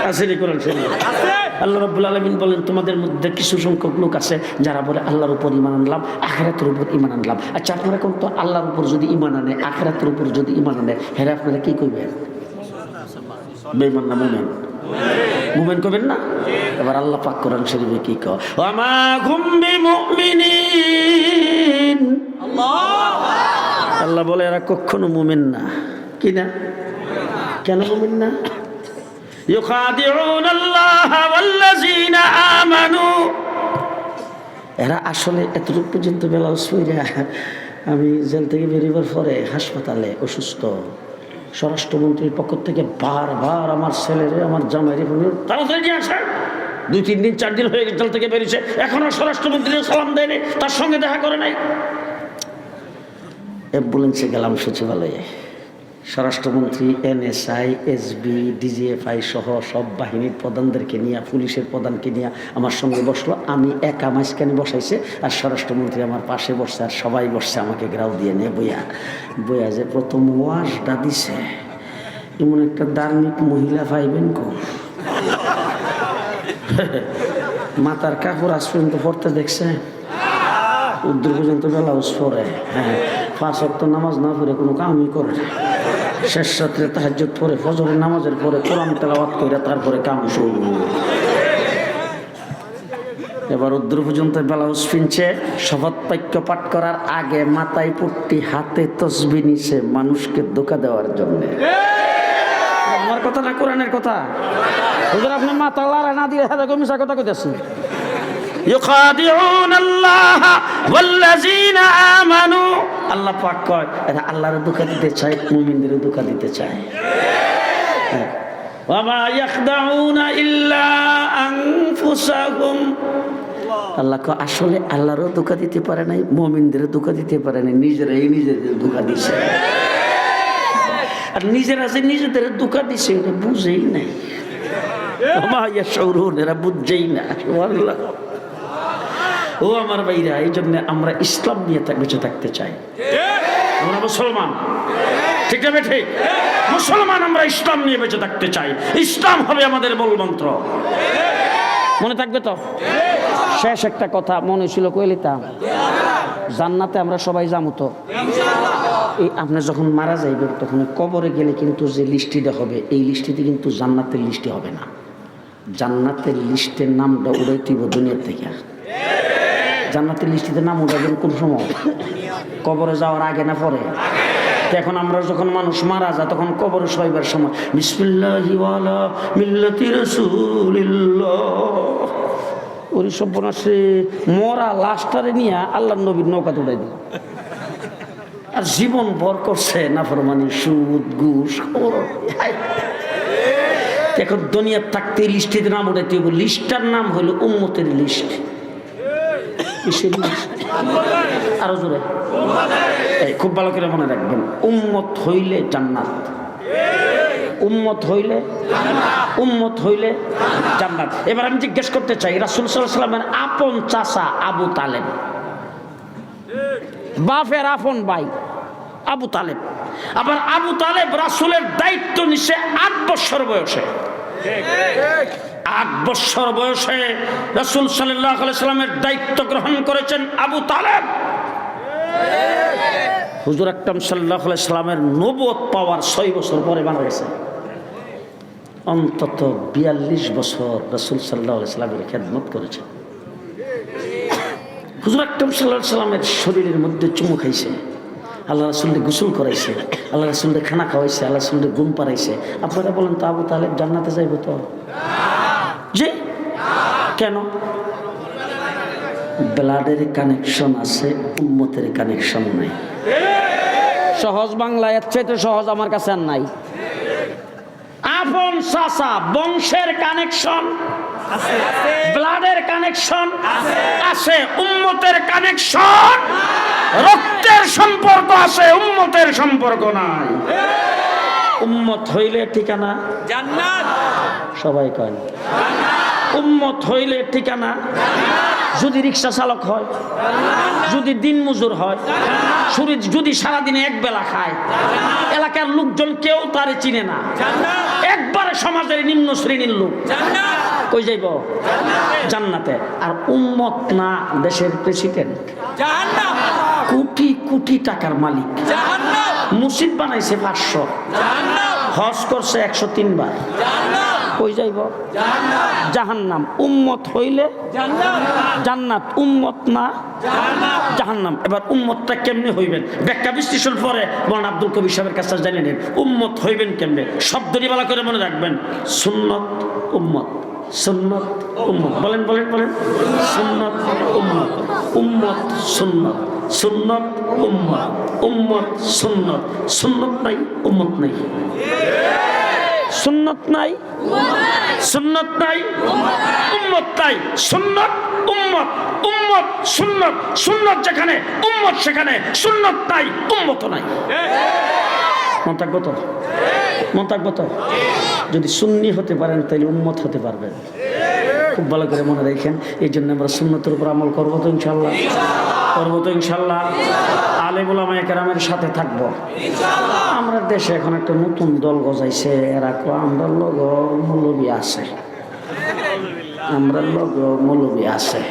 আসেনি কোরআন শরীফ? আল্লাহ রাব্বুল আলামিন বলেন, তোমাদের মধ্যে কিছু সংখ্যক লোক আছে যারা বলে আল্লাহর উপর ঈমান আনলাম, আখিরাতের উপর ঈমান আনলাম। আচ্ছা, আপনারা কোন তো আল্লাহর উপর যদি ঈমান আনে, আখিরাতের উপর যদি ঈমান আনে, হেরা আপনারা কি কইবেন? বেঈমান না মুমিন? মুমিন কইবেন না? এবার আল্লাহ পাক কোরআন শরীফে কি কয়? ওয়া মা হুম বিমুমিনিন। আল্লাহ বলে এরা কখনো মুমিন না। কি না? কেন মুমিন না? ইউখাদিউনাল্লাহ ওয়াল্লাযিনা আমানু। এরা আসলে এতটুকু পর্যন্ত ব্লাউজ পরে, আমি জেল থেকে বেরিয়ে পরে হাসপাতালে অসুস্থ, স্বরাষ্ট্রমন্ত্রীর পক্ষ থেকে বারবার আমার ছেলেরে, আমার জামাইরে তাড়াতাড়ি নিয়ে আসেন। 2-3 দিন 4 দিন হয়ে গেছে জেল থেকে বেরিয়েছে, এখনো স্বরাষ্ট্রমন্ত্রী সালাম দেয়নি, তার সঙ্গে দেখা করে নাই। অ্যাম্বুলেন্সে গেলাম সচিবালয়ে, স্বরাষ্ট্রমন্ত্রী, NSI, SB, DGFI সহ সব বাহিনীর প্রধানদেরকে নিয়ে, পুলিশের প্রধানকে নিয়ে আমার সঙ্গে বসলো। আমি একা মাঝখানে বসাইছে, আর স্বরাষ্ট্রমন্ত্রী আমার পাশে বসছে, আর সবাই বসছে আমাকে গ্রাউ দিয়ে নিয়ে বইয়া যে প্রথম ওয়াজটা দিছে, এমন একটা ধার্মিক মহিলা পাইবেন কো? মাথার কাপড় আজ পর্যন্ত পড়তে দেখছে, উদ্দূর পর্যন্ত ব্লাউজ পরে, হ্যাঁ, 5 ওয়াক্ত নামাজ না পড়ে কোনো কামই করে না, শেষ রাত্রে তাহাজ্জুদ পড়ে, ফজরের নামাজের পরে কোরআন তেলাওয়াত করে তারপরে কাম শুরু। এবার উদ্দূর পর্যন্ত ব্লাউজ পিনছে, শপথ বাক্য পাঠ করার আগে মাথায় পট্টি, হাতে তসবিহ নিছে মানুষকে ধোঁকা দেওয়ার জন্য। আমার কথা না কোরআনের কথা? হুজুর আপনি মাথা লাড়া না দিয়ে হাতে মিশা কথা কইতেছেন। ইউখাদিউনাল্লাহ ওয়াল্লাযিনা আমানু। আল্লাহ পাক কয় এরা আল্লাহর ধোঁকা দিতে চায়, মুমিনদের ধোঁকা দিতে চায়। ওয়া মা ইয়াখদাউনা ইল্লা আনফুসাহুম। আল্লাহ কয় আসলে আল্লাহরও ধোঁকা দিতে পারে নাই, মুমিনদের ধোঁকা দিতে পারে নাই, নিজেরাই নিজেদের ধোঁকা দিছে। আর নিজেরা যে নিজেদের ধোঁকা দিছে এটা বুঝেই নাই, ওয়া ইয়াশউরুন, এরা বুঝেই না। সুবহানাল্লাহ। ও আমার ভাইরা, এই জন্য আমরা ইসলাম নিয়ে বেঁচে থাকতে চাই। আমরা মুসলমান, ঠিক না? ঠিক মুসলমান, আমরা ইসলাম নিয়ে বেঁচে থাকতে চাই। ইসলাম হবে আমাদের মূল মন্ত্র, মনে থাকবে তো? শেষ একটা কথা মনে ছিল, কইলিতাম জান্নাতে আমরা সবাই যাবো তো। এই আপনি যখন মারা যাইবেন তখন কবরে গেলে কিন্তু যে লিস্টিটা হবে, এই লিস্টিতে কিন্তু জান্নাতের লিস্টে হবে না। জান্নাতের লিস্টের নামটা উড়াইতেইব দুনিয়ার থেকে। জান্নাতের লিস্টিতে নাম উঠাবেন কোন সময়? কবরে যাওয়ার আগে না পরে? এখন আমরা যখন মানুষ মারা যায় তখন কবরে শোয়াইবার সময় বিসমিল্লাহি ওয়ালা মিল্লাতি রাসূলিল্লাহ, ওই সর্বনাশে মরা লাশটারে নিয়ে আল্লাহর নবীর নৌকা উঠাই দিল। আর জীবন ভর করছে নাফরমানি, সুদ, ঘুষ। এখন দুনিয়ার থাকতে লিস্টিতে নাম উঠাইতে হবে। লিস্টটার নাম হলো উম্মতের লিস্ট। আরো জোরে, খুব ভালো করে মনে রাখবেন, উম্মত হইলে জান্নাত, উম্মত হইলে, উম্মত হইলে জান্নাত। এবার আমি জিজ্ঞেস করতে চাই, রাসূল সাল্লাল্লাহু আলাইহি ওয়াসাল্লামের আপন চাচা আবু তালেব, বাপের আপন ভাই আবু তালেব, আবার আবু তালেব রাসূলের দায়িত্ব নিছে 8 বছর বয়সে। 8 বছর বয়সে রাসূল সাল্লাল্লাহু আলাইহি ওয়াসাল্লামের দায়িত্ব গ্রহণ করেছেন আবু তালেব। হুজুর আকরাম সাল্লাল্লাহু আলাইহি ওয়াসাল্লামের নবুয়ত পাওয়ার 6 বছর পরে মারা গেছে। অন্তত 42 বছর রাসূল সাল্লাল্লাহু আলাইহি ওয়াসাল্লামের খেদমত করেছেন। হুজুর আকরাম সাল্লাল্লাহু আলাইহি ওয়াসাল্লামের শরীরের মধ্যে চুমু খাইছে, আল্লাহ রাসূলকে গোসল করাইছে, আল্লাহ রাসূলকে খানা খাওয়াইছে, আল্লাহ রাসূলকে ঘুম পাড়াইছে। আপনারা বলেন তো আবু তালেব জান্নাতে যাইব তো? জি। কেন? ব্লাডের কানেকশন আছে, উম্মতের কানেকশন নাই। সহজ বাংলায় এর চাইতে সহজ আমার কাছে আর নাই। আপন চাচা, বংশের কানেকশন আছে, ব্লাডের কানেকশন আছে, উম্মতের কানেকশন, রক্তের সম্পর্ক আছে, উম্মতের সম্পর্ক নাই। উম্মত হইলে ঠিকানা জান্নাত, সবাই কয় উম্মত হইলে ঠিকানা জান্নাত। যদি রিক্সা চালক হয়, যদি দিন মজুর হয়, যদি সারাদিনে এক বেলা খায়, এলাকার লোকজন কেউ তারে চিনে না, একবারে সমাজের নিম্ন শ্রেণীর লোক, কই যাইব? জান্নাতে। আর উম্মত না দেশের প্রেসিডেন্ট, কোটি কোটি টাকার মালিক, মসজিদ বানাইছে 500, হজ করছে 103 বার, কই যাইব? জাহান্নাম। উম্মত হইলে জান্নাত, উম্মত না জাহান্নাম। এবার উম্মতটা কেমনে হইবেন ব্যাখ্যা বিশ্লেষণ পরে মৌলানা আব্দুল কবির সাহেবের কাছে জানিয়ে নেন। উম্মত হইবেন কেমনে? শব্দটি ভালো করে মনে রাখবেন, সুন্নত উম্মত, সুন্নত উম্মত। বলেন বলেন বলেন, সুন্নত উম্মত, উম্মত সুন্নত, সুন্নত উম্মত, উম্মত সুন্নত। সুন্নত নাই, উম্মত নাই। সুন্নত নাই, সুন্নত নাই, উম্মত নাই। সুন্নত উম্মত, উম্মত সুন্নত, সুন্নত যেখানে উম্মত সেখানে, সুন্নত নাই উম্মত নাই। মন থাকবো তো? মন থাকবো তো? যদি সুন্নি হতে পারেন তাহলে উম্মত হতে পারবেন। খুব ভালো করে মনে রাখেন। এই জন্য আমরা সুন্নতের উপর আমল করবো তো ইনশাল্লাহ, করবো তো ইনশাল্লাহ। আলেম উলামায়ে কেরামের সাথে থাকবো। আমরা দেশে এখন একটা নতুন দল গজাইছে, এরা আমরা লগ মৌলবী আছে, আমরা লগ মৌলবী আছে।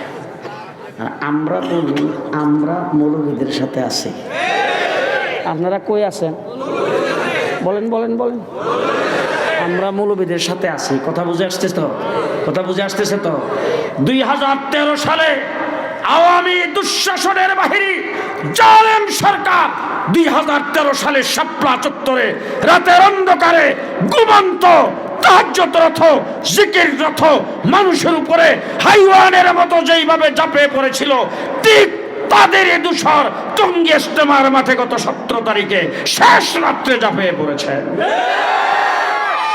আর আমরা বলি আমরা মৌলবীদের সাথে আছি। আপনারা কই আছেন? বলেন বলেন বলেন। আমরা মৌলবীদের সাথে আছি। কথা বুঝে আসতেছে তো? কথা বুঝে আসতেছে তো? 2013 সালে আওয়ামী দুঃশাসনের বাহিনী জালেম সরকার 2013 সালে শাপলা চত্বরে রাতের অন্ধকারে ঘুমন্ত তাহাজ্জুদ রত, জিকির রত মানুষের উপরে হাইওয়ানের মতো যেইভাবে ঝাঁপিয়ে পড়েছিল, ঠিক তাদের দূষর টঙ্গী ইজতেমার মাঠে গত 17 তারিখে শেষ রাত্রে ঝাঁপিয়ে পড়েছে।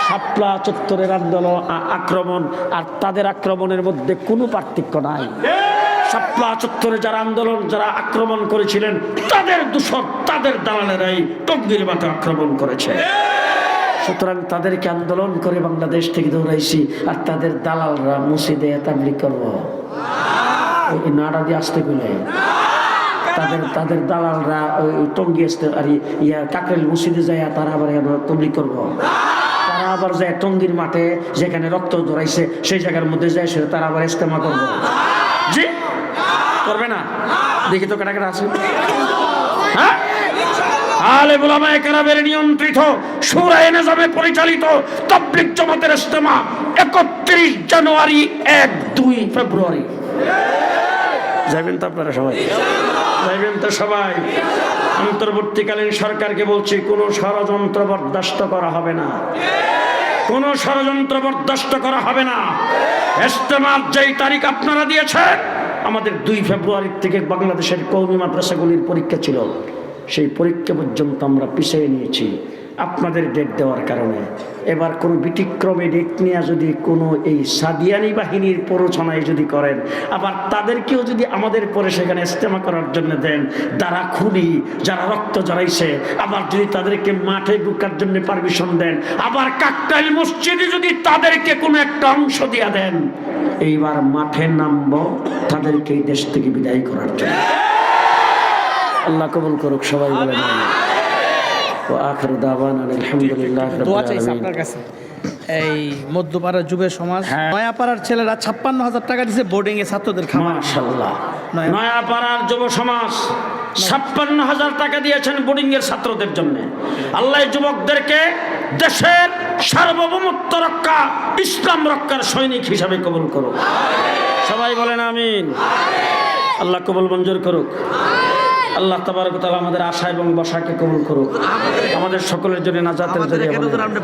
শাপলা চত্বরের আন্দোলন আক্রমণ আর তাদের আক্রমণের মধ্যে কোনো পার্থক্য নাই। শাপলা চত্বরে যারা আন্দোলন যারা আক্রমণ করেছিলেন তাদের দূষর তাদের দালালেরাই টঙ্গীর মাঠে আক্রমণ করেছে। সুতরাং তাদেরকে আন্দোলন করে বাংলাদেশ থেকে দৌড়াইছি, আর তাদের দালালরা মসজিদে তাবলীগ করবো ওই নাড়া দিয়ে আসতে গেলে তাদের দালালরা ওই টঙ্গী আসতে আর কাকরাইল মসজিদে যায়, তারা আবার তাবলীগ করবো। তারা আবার যায় টঙ্গীর মাঠে যেখানে রক্ত জড়াইছে সেই জায়গার মধ্যে যায়, সে তারা আবার ইজতেমা করবো। জি করবে না? দেখি তো কাটা কাটা আছে। হ্যাঁ, আলেম উলামায়ে কেরামের নিয়ন্ত্রিত শূরায়ে নিজামে পরিচালিত তাবলীগ জামাতের ইজতেমা 31 জানুয়ারি, 1-2 ফেব্রুয়ারি। যাবেন তো আপনারা সবাই? যাবেন তো সবাই? অন্তর্বর্তীকালীন সরকারকে বলছি, কোনো ষড়যন্ত্র বরদাস্ত করা হবে না, কোনো ষড়যন্ত্র বরদাস্ত করা হবে না। ইজতেমার যেই তারিখ আপনারা দিয়েছেন, আমাদের 2 ফেব্রুয়ারি থেকে বাংলাদেশের কওমি মাদ্রাসাগুলির পরীক্ষা ছিল, সেই পরীক্ষা পর্যন্ত আমরা পিছিয়ে নিয়েছি আপনাদের ডেট দেওয়ার কারণে। এবার কোনো ব্যতিক্রমে ডেট নিয়ে যদি কোনো এই সাদিয়ানি বাহিনীর প্ররোচনায় যদি করেন, আবার তাদেরকেও যদি আমাদের পরে সেখানে ইজতেমা করার জন্য দেন, যারা খুনি যারা রক্ত জড়াইছে, আবার যদি তাদেরকে মাঠে ঢোকার জন্য পারমিশন দেন, আবার কাকরাইল মসজিদে যদি তাদেরকে কোনো একটা অংশ দিয়ে দেন, এইবার মাঠে নামবো তাদেরকে এই দেশ থেকে বিদায় করার জন্য। আল্লাহ কবুল করুক, সবাই বলেন এই মধ্যপাড়ার যুবের সমাজ নয়াপাড়ার ছেলেরা 56,000 টাকা দিয়েছে বোর্ডিং এ ছাত্রদের খাবার। মাশাআল্লাহ, নয়াপাড়ার যুব সমাজ 56,000 টাকা দিয়েছেন বোর্ডিং এর ছাত্রদের জন্য। আল্লাহ যুবকদেরকে দেশের সার্বভৌমত্ব রক্ষা, ইসলাম রক্ষার সৈনিক হিসাবে কবুল করুক। সবাই বলেন আমিন। আল্লাহ কবুল মঞ্জুর করুক। আল্লাহ তাবারক ওয়া তাআলা আমাদের আশা এবং বসাকে কবুল করুক, আমাদের সকলের জন্য নাজাতের জরিয়া বানাক।